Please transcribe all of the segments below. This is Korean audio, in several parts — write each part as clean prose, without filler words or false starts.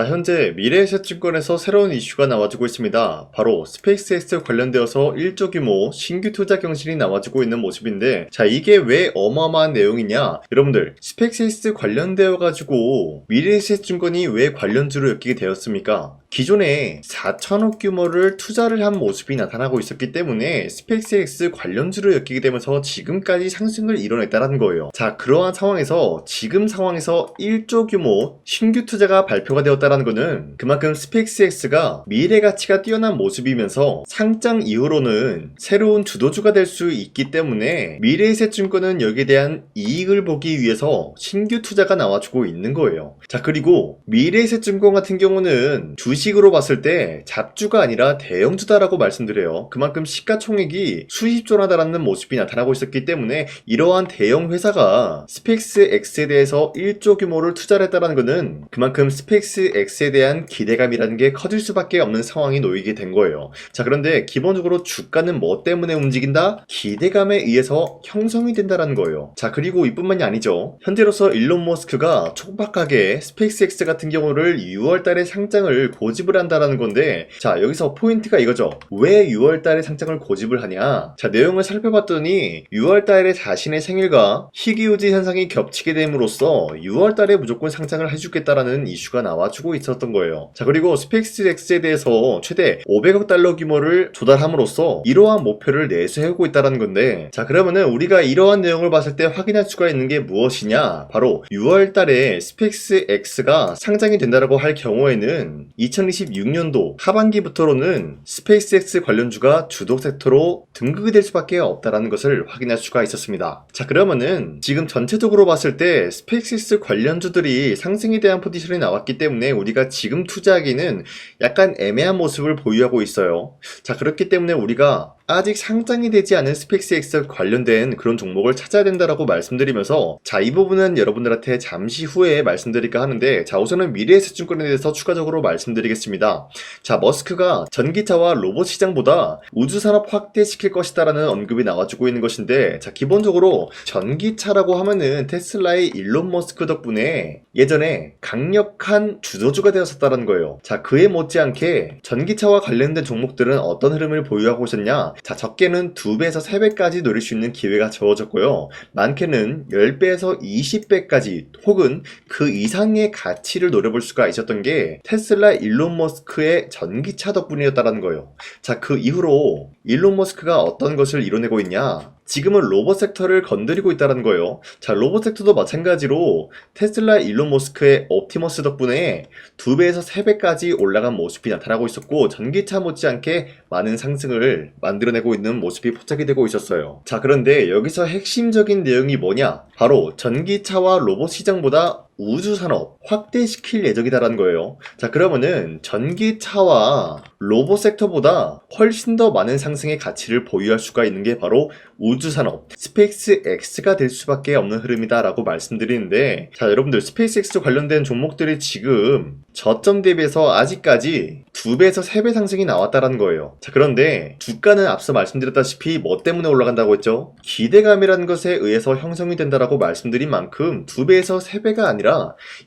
자, 현재 미래에셋증권에서 새로운 이슈가 나와주고 있습니다. 바로 스페이스X 관련되어서 1조 규모 신규 투자 경신이 나와주고 있는 모습인데, 자, 이게 왜 어마어마한 내용이냐? 여러분들, 스페이스X 관련되어 가지고 미래에셋증권이 왜 관련주로 엮이게 되었습니까? 기존에 4천억 규모를 투자를 한 모습이 나타나고 있었기 때문에 스페이스X 관련주로 엮이게 되면서 지금까지 상승을 이뤄냈다는 거예요. 자, 그러한 상황에서 지금 상황에서 1조 규모 신규 투자가 발표가 되었다는 것은 그만큼 스페이스X가 미래 가치가 뛰어난 모습이면서 상장 이후로는 새로운 주도주가 될 수 있기 때문에 미래에셋증권은 여기에 대한 이익을 보기 위해서 신규 투자가 나와주고 있는 거예요. 자, 그리고 미래에셋증권 같은 경우는 주식으로 봤을 때 잡주가 아니라 대형주다라고 말씀드려요. 그만큼 시가총액이 수십조나다라는 모습이 나타나고 있었기 때문에 이러한 대형 회사가 스페이스X에 대해서 1조 규모를 투자를 했다는 것은 그만큼 스페이스X에 대한 기대감이라는 게 커질 수밖에 없는 상황이 놓이게 된 거예요. 자, 그런데 기본적으로 주가는 뭐 때문에 움직인다? 기대감에 의해서 형성이 된다는 거예요. 자, 그리고 이뿐만이 아니죠. 현재로서 일론 머스크가 촉박하게 스페이스X 같은 경우를 6월달에 상장을 고집을 한다라는 건데, 자, 여기서 포인트가 이거죠. 왜 6월달에 상장을 고집을 하냐? 자, 내용을 살펴봤더니 6월달에 자신의 생일과 희귀유지 현상이 겹치게 됨으로써 6월달에 무조건 상장을 해주겠다라는 이슈가 나와주고 있었던 거예요. 자, 그리고 스페이스X에 대해서 최대 500억 달러 규모를 조달함으로써 이러한 목표를 내세우고 있다는 건데, 자, 그러면은 우리가 이러한 내용을 봤을 때 확인할 수가 있는 게 무엇이냐? 바로 6월달에 스페이스X가 상장이 된다라고 할 경우에는 2026년도 하반기부터로는 스페이스X 관련주가 주도 섹터로 등극이 될 수밖에 없다라는 것을 확인할 수가 있었습니다. 자, 그러면은 지금 전체적으로 봤을 때 스페이스X 관련주들이 상승에 대한 포지션이 나왔기 때문에 우리가 지금 투자하기는 약간 애매한 모습을 보유하고 있어요. 자, 그렇기 때문에 우리가 아직 상장이 되지 않은 스페이스X 관련된 그런 종목을 찾아야 된다라고 말씀드리면서, 자, 이 부분은 여러분들한테 잠시 후에 말씀드릴까 하는데, 자, 우선은 미래에셋증권에 대해서 추가적으로 말씀드리겠습니다. 자, 머스크가 전기차와 로봇 시장보다 우주산업 확대시킬 것이다라는 언급이 나와주고 있는 것인데, 자, 기본적으로 전기차라고 하면은 테슬라의 일론 머스크 덕분에 예전에 강력한 주도주가 되었었다는 거예요. 자, 그에 못지않게 전기차와 관련된 종목들은 어떤 흐름을 보유하고 있었냐? 자, 적게는 2배에서 3배까지 노릴 수 있는 기회가 주어졌고요. 많게는 10배에서 20배까지 혹은 그 이상의 가치를 노려볼 수가 있었던 게 테슬라 일론 머스크의 전기차 덕분이었다는 거예요. 자, 그 이후로 일론 머스크가 어떤 것을 이뤄내고 있냐? 지금은 로봇 섹터를 건드리고 있다는 거예요. 자, 로봇 섹터도 마찬가지로 테슬라 일론 머스크의 옵티머스 덕분에 2배에서 3배까지 올라간 모습이 나타나고 있었고, 전기차 못지않게 많은 상승을 만들어내고 있는 모습이 포착이 되고 있었어요. 자, 그런데 여기서 핵심적인 내용이 뭐냐? 바로 전기차와 로봇 시장보다 우주산업 확대시킬 예정이다라는 거예요. 자, 그러면은 전기차와 로봇 섹터보다 훨씬 더 많은 상승의 가치를 보유할 수가 있는 게 바로 우주산업 스페이스X가 될 수밖에 없는 흐름이다라고 말씀드리는데, 자, 여러분들 스페이스X 관련된 종목들이 지금 저점 대비해서 아직까지 2배에서 3배 상승이 나왔다는 거예요. 자, 그런데 주가는 앞서 말씀드렸다시피 뭐 때문에 올라간다고 했죠? 기대감이라는 것에 의해서 형성이 된다라고 말씀드린 만큼 2배에서 3배가 아니라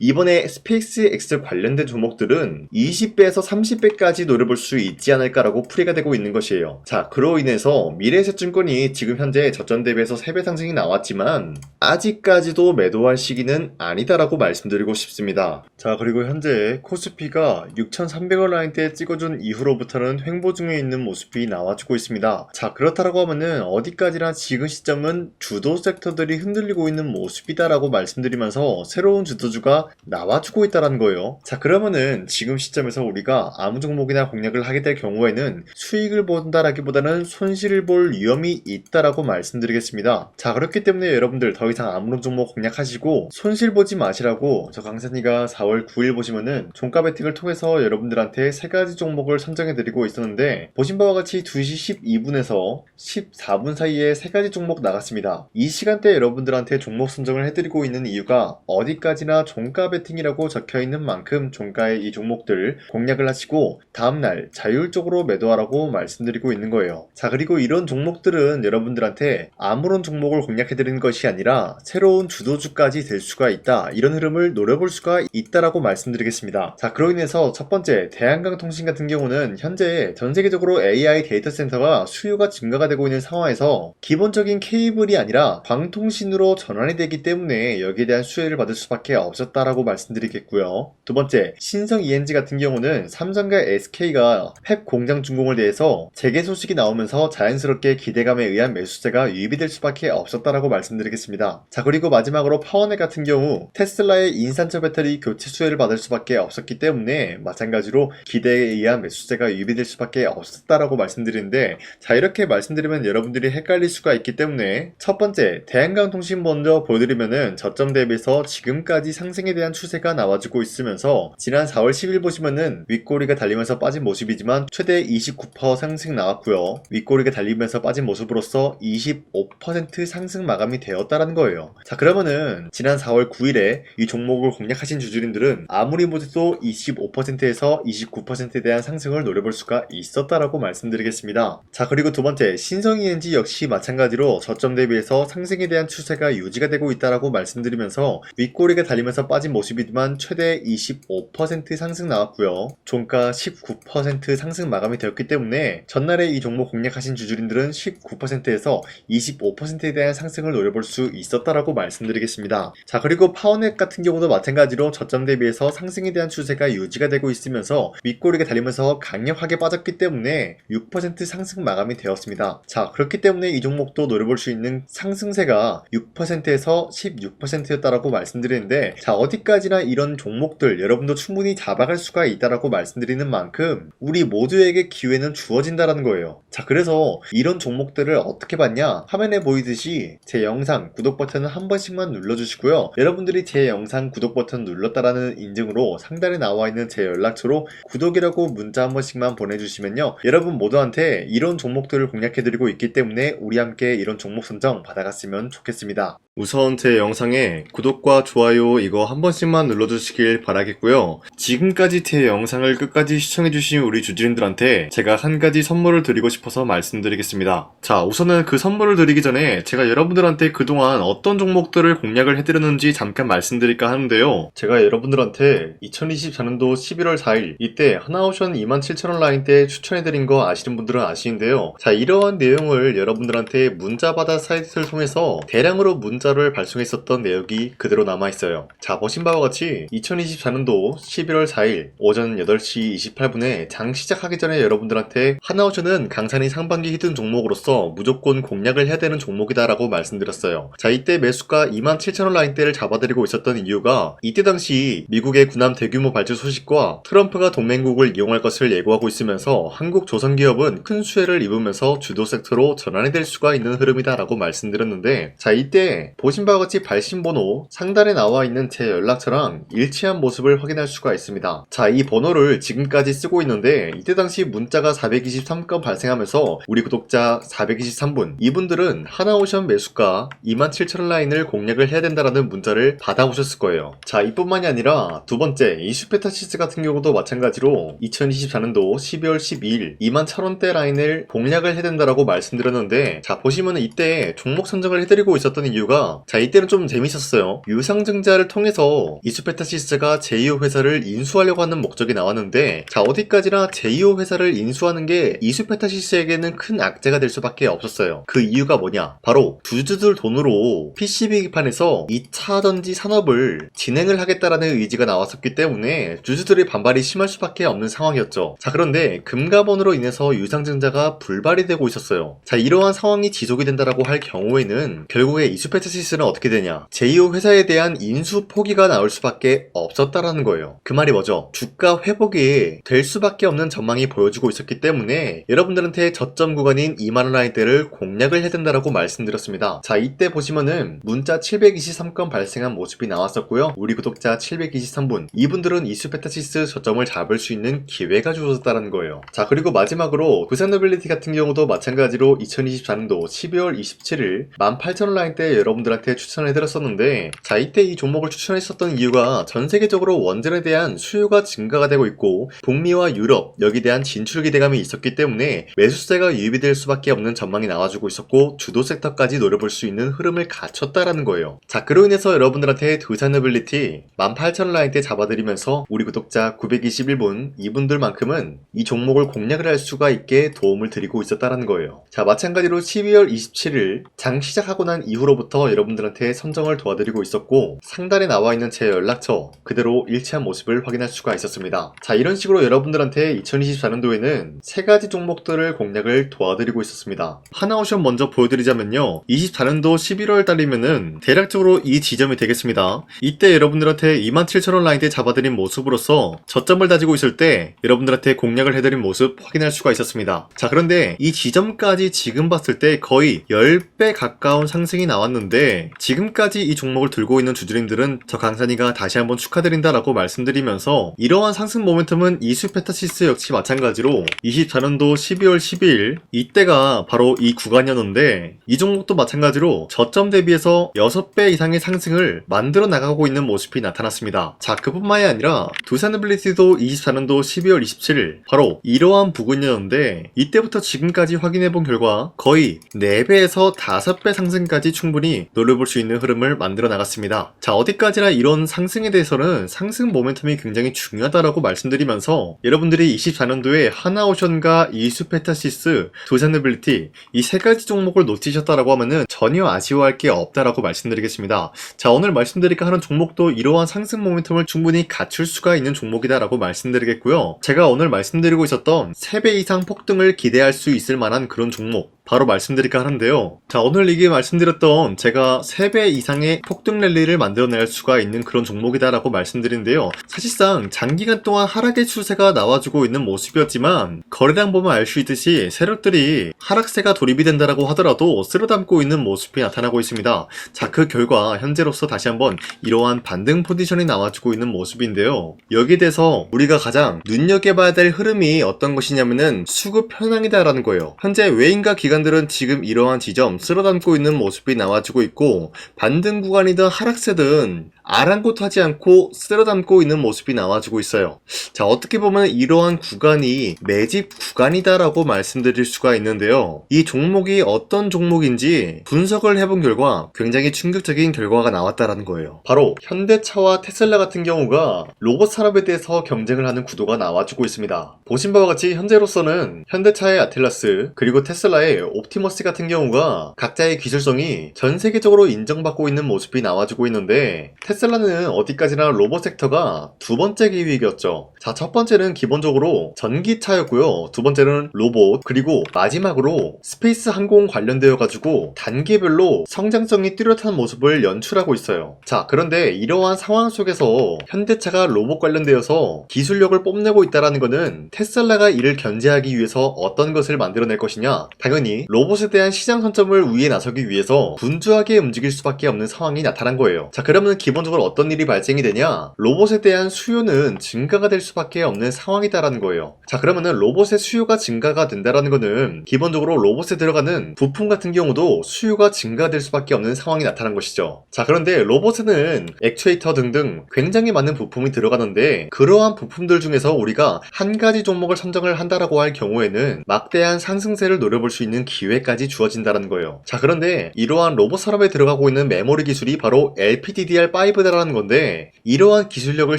이번에 스페이스X 관련된 종목들은 20배에서 30배까지 노려볼 수 있지 않을까라고 풀이가 되고 있는 것이에요. 자, 그로 인해서 미래에셋증권이 지금 현재 저점 대비해서 3배 상승이 나왔지만 아직까지도 매도할 시기는 아니다라고 말씀드리고 싶습니다. 자, 그리고 현재 코스피가 6,300원 라인대 찍어준 이후로부터는 횡보 중에 있는 모습이 나와주고 있습니다. 자, 그렇다라고 하면은 어디까지나 지금 시점은 주도 섹터들이 흔들리고 있는 모습이다라고 말씀드리면서 새로운 주도주가 나와주고 있다는 거예요. 자, 그러면은 지금 시점에서 우리가 아무 종목이나 공략을 하게 될 경우에는 수익을 본다라기보다는 손실을 볼 위험이 있다라고 말씀드리겠습니다. 자, 그렇기 때문에 여러분들 더 이상 아무런 종목 공략하시고 손실 보지 마시라고 저 강산이가 4월 9일 보시면은 종가 베팅을 통해서 여러분들한테 3가지 종목을 선정해드리고 있었는데, 보신 바와 같이 2시 12분에서 14분 사이에 3가지 종목 나갔습니다. 이 시간대 여러분들한테 종목 선정을 해드리고 있는 이유가 어디까지나 종가 베팅이라고 적혀있는 만큼 종가의 이 종목들 공략을 하시고 다음날 자율적으로 매도하라고 말씀드리고 있는 거예요. 자, 그리고 이런 종목들은 여러분들한테 아무런 종목을 공략해드리는 것이 아니라 새로운 주도주까지 될 수가 있다, 이런 흐름을 노려볼 수가 있다라고 말씀드리겠습니다. 있습니다. 자, 그로 인해서 첫 번째, 대한강통신 같은 경우는 현재 전 세계적으로 AI 데이터 센터가 수요가 증가가 되고 있는 상황에서 기본적인 케이블이 아니라 광통신으로 전환이 되기 때문에 여기에 대한 수혜를 받을 수밖에 없었다라고 말씀드리겠고요. 두 번째, 신성 ENG 같은 경우는 삼성과 SK가 팹 공장 준공을 대해서 재개 소식이 나오면서 자연스럽게 기대감에 의한 매수세가 유입이 될 수밖에 없었다라고 말씀드리겠습니다. 자, 그리고 마지막으로 파워넷 같은 경우 테슬라의 인산철 배터리 교체 수혜를 받을 수밖에 없었기 때문에 마찬가지로 기대에 의한 매수세가 유입이 될 수밖에 없었다라고 말씀드리는데, 자, 이렇게 말씀드리면 여러분들이 헷갈릴 수가 있기 때문에 첫 번째, 대한강통신 먼저 보여드리면은 저점 대비해서 지금까지 상승에 대한 추세가 나와주고 있으면서 지난 4월 10일 보시면은 윗꼬리가 달리면서 빠진 모습이지만 최대 29% 상승 나왔고요. 윗꼬리가 달리면서 빠진 모습으로서 25% 상승 마감이 되었다라는 거예요. 자, 그러면은 지난 4월 9일에 이 종목을 공략하신 주주님들은 아무리 못해도 25%에서 29%에 대한 상승을 노려볼 수가 있었다라고 말씀드리겠습니다. 자, 그리고 두 번째, 신성 ENG 역시 마찬가지로 저점 대비해서 상승에 대한 추세가 유지가 되고 있다라고 말씀드리면서 윗꼬리가 달리면서 빠진 모습이지만 최대 25% 상승 나왔고요. 종가 19% 상승 마감이 되었기 때문에 전날에 이 종목 공략하신 주주님들은 19%에서 25%에 대한 상승을 노려볼 수 있었다라고 말씀드리겠습니다. 자, 그리고 파워넷 같은 경우도 마찬가지로 저점 대비해서 상승에 대한 추세가 유지가 되고 있으면서 윗꼬리가 달리면서 강력하게 빠졌기 때문에 6% 상승 마감이 되었습니다. 자, 그렇기 때문에 이 종목도 노려볼 수 있는 상승세가 6%에서 16%였다라고 말씀드리는데, 자, 어디까지나 이런 종목들 여러분도 충분히 잡아갈 수가 있다라고 말씀드리는 만큼 우리 모두에게 기회는 주어진다라는 거예요. 자, 그래서 이런 종목들을 어떻게 봤냐? 화면에 보이듯이 제 영상 구독 버튼을 한 번씩만 눌러주시고요. 여러분들이 제 영상 구독 버튼 눌렀다라는 인증으로 상단에 나와 있는 제 연락처로 구독이라고 문자 한 번씩만 보내주시면요, 여러분 모두한테 이런 종목들을 공략해드리고 있기 때문에 우리 함께 이런 종목 선정 받아갔으면 좋겠습니다. 우선 제 영상에 구독과 좋아요 이거 한 번씩만 눌러주시길 바라겠고요. 지금까지 제 영상을 끝까지 시청해주신 우리 주주님들한테 제가 한 가지 선물을 드리고 싶어서 말씀드리겠습니다. 자, 우선은 그 선물을 드리기 전에 제가 여러분들한테 그동안 어떤 종목들을 공략을 해드렸는지 잠깐 말씀드릴까 하는데요. 제가 여러분들한테 2024년도 11월 4일 이때 하나오션 27,000원 라인대 추천해드린 거 아시는 분들은 아시는데요. 자, 이러한 내용을 여러분들한테 문자받아 사이트를 통해서 대량으로 문자를 발송했었던 내역이 그대로 남아있어요. 자, 보신 바와 같이 2024년도 11월 4일 오전 8시 28분에 장 시작하기 전에 여러분들한테 하나오션은 강산이 상반기 히든 종목으로서 무조건 공략을 해야 되는 종목이다 라고 말씀드렸어요. 자, 이때 매수가 27,000원 라인대를 잡아드리고 있었던 이유가 이때 당시 미국의 군함 대규모 발주 소식과 트럼프가 동맹국을 이용할 것을 예고하고 있으면서 한국 조선기업은 큰 수혜를 입으면서 주도 섹터로 전환이 될 수가 있는 흐름이다 라고 말씀드렸는데, 자, 이때 보신 바와 같이 발신번호 상단에 나와 있는 제 연락처랑 일치한 모습을 확인할 수가 있습니다. 자, 이 번호를 지금까지 쓰고 있는데 이때 당시 문자가 423건 발생하면서 우리 구독자 423분, 이분들은 하나오션 매수가 27,000원 라인을 공략을 해야 된다라는 문자를 받아오셨을 거예요. 자, 이뿐만이 아니라 두 번째, 이슈페타시스 같은 경우도 마찬가지로 2024년도 12월 12일 21,000원대 라인을 공략을 해야 된다라고 말씀드렸는데, 자, 보시면 이때 종목 선정을 해드리고 있었던 이유가, 자, 이때는 좀 재밌었어요. 유상증자를 통해서 이슈페타시스가 제2호 회사를 인수하려고 하는 목적이 나왔는데, 자, 어디까지나 제2호 회사를 인수하는 게 이슈페타시스에게는 큰 악재가 될 수밖에 없었어요. 그 이유가 뭐냐? 바로 주주들 돈으로 PCB기판에서 2차 전지 산업을 진행을 하겠다라는 의지가 나왔었기 때문에 주주들의 반발이 심할 수밖에 없는 상황이었죠. 자, 그런데 금가번으로 인해서 유상증자가 불발이 되고 있었어요. 자, 이러한 상황이 지속이 된다라고 할 경우에는 결국에 이슈페타시스는 어떻게 되냐? 제2호 회사에 대한 인수 포기가 나올 수밖에 없었다라는 거예요. 그 말이 뭐죠? 주가 회복이 될 수밖에 없는 전망이 보여지고 있었기 때문에 여러분들한테 저점 구간인 2만원 라인대를 공략을 해야 된다라고 말씀드렸습니다. 자, 이때 보시면은 문자 723건 발생한 모습이 나왔었고요. 우리 구독자 723분, 이분들은 이슈페타시스 저점을 잡을 수 있는 기회가 주어졌다는 거예요. 자, 그리고 마지막으로 부산노빌리티 같은 경우도 마찬가지로 2024년도 12월 27일 18,000원 라인대 여러분들 여러분들한테 추천해드렸었는데, 자, 이때 이 종목을 추천했었던 이유가 전 세계적으로 원전에 대한 수요가 증가가 되고 있고 북미와 유럽 여기에 대한 진출 기대감이 있었기 때문에 매수세가 유입이 될 수밖에 없는 전망이 나와주고 있었고 주도 섹터까지 노려볼 수 있는 흐름을 갖췄다라는 거예요. 자, 그로 인해서 여러분들한테 두산에빌리티 18,000원 라인대 잡아드리면서 우리 구독자 921분 이분들만큼은 이 종목을 공략을 할 수가 있게 도움을 드리고 있었다라는 거예요. 자, 마찬가지로 12월 27일 장 시작하고 난 이후로부터 여러분들한테 선정을 도와드리고 있었고 상단에 나와 있는 제 연락처 그대로 일치한 모습을 확인할 수가 있었습니다. 자, 이런 식으로 여러분들한테 2024년도에는 세 가지 종목들을 공략을 도와드리고 있었습니다. 하나오션 먼저 보여드리자면요, 24년도 11월 달이면은 대략적으로 이 지점이 되겠습니다. 이때 여러분들한테 27,000원 라인대 잡아드린 모습으로서 저점을 다지고 있을 때 여러분들한테 공략을 해드린 모습 확인할 수가 있었습니다. 자, 그런데 이 지점까지 지금 봤을 때 거의 10배 가까운 상승이 나왔는데 지금까지 이 종목을 들고 있는 주주님들은 저 강산이가 다시 한번 축하드린다라고 말씀드리면서 이러한 상승 모멘텀은 이수페타시스 역시 마찬가지로 24년도 12월 12일 이때가 바로 이 구간이었는데 이 종목도 마찬가지로 저점 대비해서 6배 이상의 상승을 만들어 나가고 있는 모습이 나타났습니다. 자, 그뿐만이 아니라 두산에빌리티도 24년도 12월 27일 바로 이러한 부근이었는데 이때부터 지금까지 확인해본 결과 거의 4배에서 5배 상승까지 충분히 노려볼 수 있는 흐름을 만들어 나갔습니다. 자, 어디까지나 이런 상승에 대해서는 상승 모멘텀이 굉장히 중요하다라고 말씀드리면서 여러분들이 24년도에 하나오션과 이수페타시스, 두산에빌리티 이 세 가지 종목을 놓치셨다라고 하면은 전혀 아쉬워할 게 없다라고 말씀드리겠습니다. 자, 오늘 말씀드릴까 하는 종목도 이러한 상승 모멘텀을 충분히 갖출 수가 있는 종목이다라고 말씀드리겠고요. 제가 오늘 말씀드리고 있었던 3배 이상 폭등을 기대할 수 있을 만한 그런 종목 바로 말씀드릴까 하는데요. 자, 오늘 이게 말씀드렸던 제가 3배 이상의 폭등 랠리를 만들어낼 수가 있는 그런 종목이다라고 말씀드린데요. 사실상 장기간 동안 하락의 추세가 나와주고 있는 모습이었지만 거래량 보면 알 수 있듯이 세력들이 하락세가 돌입이 된다라고 하더라도 쓸어담고 있는 모습이 나타나고 있습니다. 자, 그 결과 현재로서 다시 한번 이러한 반등 포지션이 나와주고 있는 모습인데요. 여기에 대해서 우리가 가장 눈여겨봐야 될 흐름이 어떤 것이냐면은 수급 현황이다라는 거예요. 현재 외인과 기관들은 지금 이러한 지점 쓸어담고 있는 모습이 나와주고 있고 반등 구간이든 하락세든 아랑곳하지 않고 쓸어담고 있는 모습이 나와주고 있어요. 자, 어떻게 보면 이러한 구간이 매집 구간이다라고 말씀드릴 수가 있는데요. 이 종목이 어떤 종목인지 분석을 해본 결과 굉장히 충격적인 결과가 나왔다라는 거예요. 바로 현대차와 테슬라 같은 경우가 로봇 산업에 대해서 경쟁을 하는 구도가 나와주고 있습니다. 보신 바와 같이 현재로서는 현대차의 아틀라스 그리고 테슬라의 옵티머스 같은 경우가 각자의 기술성이 전 세계적으로 인정받고 있는 모습이 나와주고 있는데 테슬라는 어디까지나 로봇 섹터가 두 번째 기획이었죠. 자, 첫 번째는 기본적으로 전기차였고요. 두 번째는 로봇, 그리고 마지막으로 스페이스 항공 관련되어 가지고 단계별로 성장성이 뚜렷한 모습을 연출하고 있어요. 자, 그런데 이러한 상황 속에서 현대차가 로봇 관련되어서 기술력을 뽐내고 있다는 것은 테슬라가 이를 견제하기 위해서 어떤 것을 만들어낼 것이냐? 당연히 로봇에 대한 시장 선점을 위해 나서기 위해서 분주하게 움직일 수밖에 없는 상황이 나타난 거예요. 자, 그러면 기본적으로 어떤 일이 발생이 되냐? 로봇에 대한 수요는 증가가 될 수밖에 없는 상황이다라는 거예요. 자, 그러면은 로봇의 수요가 증가가 된다라는 거는 기본적으로 로봇에 들어가는 부품 같은 경우도 수요가 증가될 수밖에 없는 상황이 나타난 것이죠. 자, 그런데 로봇에는 액추에이터 등등 굉장히 많은 부품이 들어가는데 그러한 부품들 중에서 우리가 한 가지 종목을 선정을 한다라고 할 경우에는 막대한 상승세를 노려볼 수 있는 기회까지 주어진다는 거예요. 자, 그런데 이러한 로봇 산업에 들어가고 있는 메모리 기술이 바로 LPDDR5다라는 건데 이러한 기술력을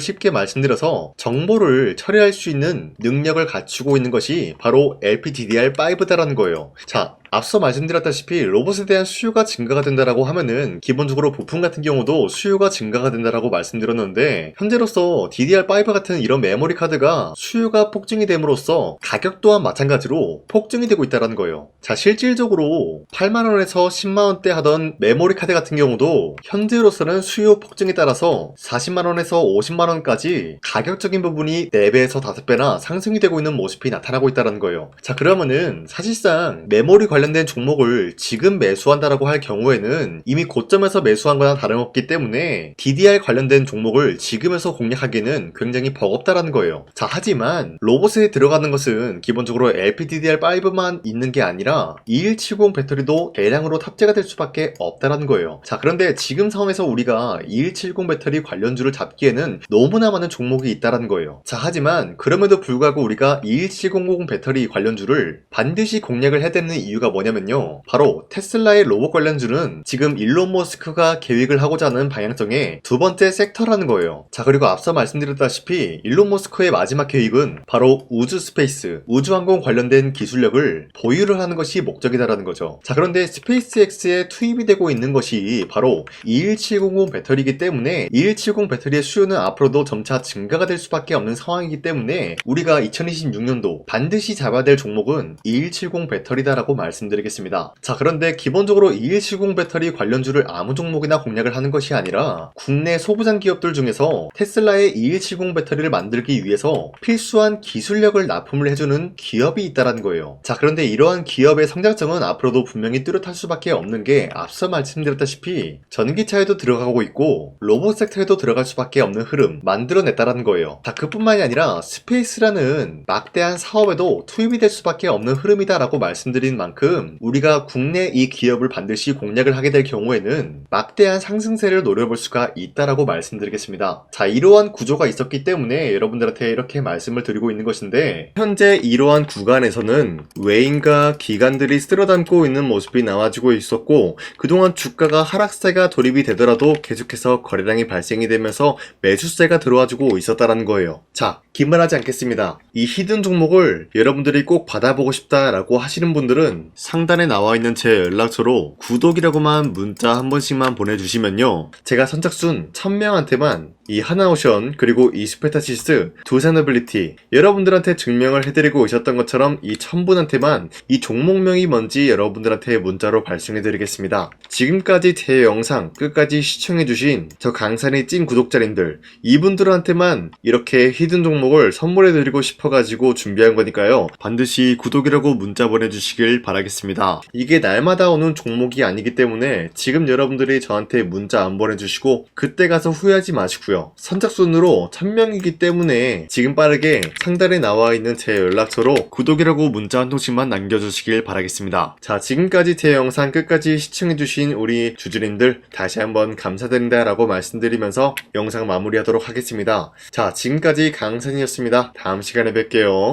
쉽게 말씀드려서 정보를 처리할 수 있는 능력을 갖추고 있는 것이 바로 LPDDR5다라는 거예요. 자, 앞서 말씀드렸다시피 로봇에 대한 수요가 증가가 된다라고 하면은 기본적으로 부품 같은 경우도 수요가 증가가 된다라고 말씀드렸는데 현재로서 DDR5 같은 이런 메모리 카드가 수요가 폭증이 됨으로써 가격 또한 마찬가지로 폭증이 되고 있다는 거예요. 자, 실질적으로 8만원에서 10만원대 하던 메모리 카드 같은 경우도 현재로서는 수요 폭증에 따라서 40만원에서 50만원까지 가격적인 부분이 4배에서 5배나 상승이 되고 있는 모습이 나타나고 있다는 거예요. 자, 그러면은 사실상 메모리 관련된 종목을 지금 매수한다라고 할 경우에는 이미 고점에서 매수한 거나 다름없기 때문에 DDR 관련된 종목을 지금에서 공략하기는 굉장히 버겁다라는 거예요. 자, 하지만 로봇에 들어가는 것은 기본적으로 LPDDR5만 있는 게 아니라 2170 배터리도 대량으로 탑재가 될 수밖에 없다라는 거예요. 자, 그런데 지금 상황에서 우리가 2170 배터리 관련주를 잡기에는 너무나 많은 종목이 있다라는 거예요. 자, 하지만 그럼에도 불구하고 우리가 21700 배터리 관련주를 반드시 공략을 해야 되는 이유가 뭐냐면요, 바로 테슬라의 로봇 관련주는 지금 일론 머스크가 계획을 하고자 하는 방향성의 두 번째 섹터라는 거예요. 자, 그리고 앞서 말씀드렸다시피 일론 머스크의 마지막 계획은 바로 우주 스페이스, 우주항공 관련된 기술력을 보유를 하는 것이 목적이다라는 거죠. 자, 그런데 스페이스X에 투입이 되고 있는 것이 바로 21700 배터리이기 때문에 2170 배터리의 수요는 앞으로도 점차 증가가 될 수밖에 없는 상황이기 때문에 우리가 2026년도 반드시 잡아야 될 종목은 2170 배터리다라고 말씀드리겠습니다. 자, 그런데 기본적으로 2170 배터리 관련주를 아무 종목이나 공략을 하는 것이 아니라 국내 소부장 기업들 중에서 테슬라의 2170 배터리를 만들기 위해서 필수한 기술력을 납품을 해주는 기업이 있다는 거예요. 자, 그런데 이러한 기업의 성장성은 앞으로도 분명히 뚜렷할 수밖에 없는 게 앞서 말씀드렸다시피 전기차에도 들어가고 있고 로봇 섹터에도 들어갈 수밖에 없는 흐름 만들어냈다라는 거예요. 자, 그뿐만이 아니라 스페이스라는 막대한 사업에도 투입이 될 수밖에 없는 흐름이다라고 말씀드린 만큼 우리가 국내 이 기업을 반드시 공략을 하게 될 경우에는 막대한 상승세를 노려볼 수가 있다라고 말씀드리겠습니다. 자, 이러한 구조가 있었기 때문에 여러분들한테 이렇게 말씀을 드리고 있는 것인데, 현재 이러한 구간에서는 외인과 기관들이 쓸어담고 있는 모습이 나와지고 있었고, 그동안 주가가 하락세가 돌입이 되더라도 계속해서 거래량이 발생이 되면서 매수세가 들어와주고 있었다라는 거예요. 자, 긴말하지 않겠습니다. 이 히든 종목을 여러분들이 꼭 받아보고 싶다라고 하시는 분들은 상단에 나와 있는 제 연락처로 구독이라고만 문자 한 번씩만 보내주시면요, 제가 선착순 1000명한테만 이 하나오션 그리고 이 스페타시스 두산어빌리티 여러분들한테 증명을 해드리고 있었던 것처럼 이 1000분한테만 이 종목명이 뭔지 여러분들한테 문자로 발송해드리겠습니다. 지금까지 제 영상 끝까지 시청해주신 저 강산의 찐 구독자님들, 이분들한테만 이렇게 히든 종목을 선물해드리고 싶어가지고 준비한 거니까요, 반드시 구독이라고 문자 보내주시길 바라겠습니다. 이게 날마다 오는 종목이 아니기 때문에 지금 여러분들이 저한테 문자 안 보내주시고 그때 가서 후회하지 마시고요, 선착순으로 1000명이기 때문에 지금 빠르게 상단에 나와 있는 제 연락처로 구독이라고 문자 한 통씩만 남겨주시길 바라겠습니다. 자, 지금까지 제 영상 끝까지 시청해주신 우리 주주님들 다시 한번 감사드린다 라고 말씀드리면서 영상 마무리하도록 하겠습니다. 자, 지금까지 강산이었습니다. 다음 시간에 뵐게요.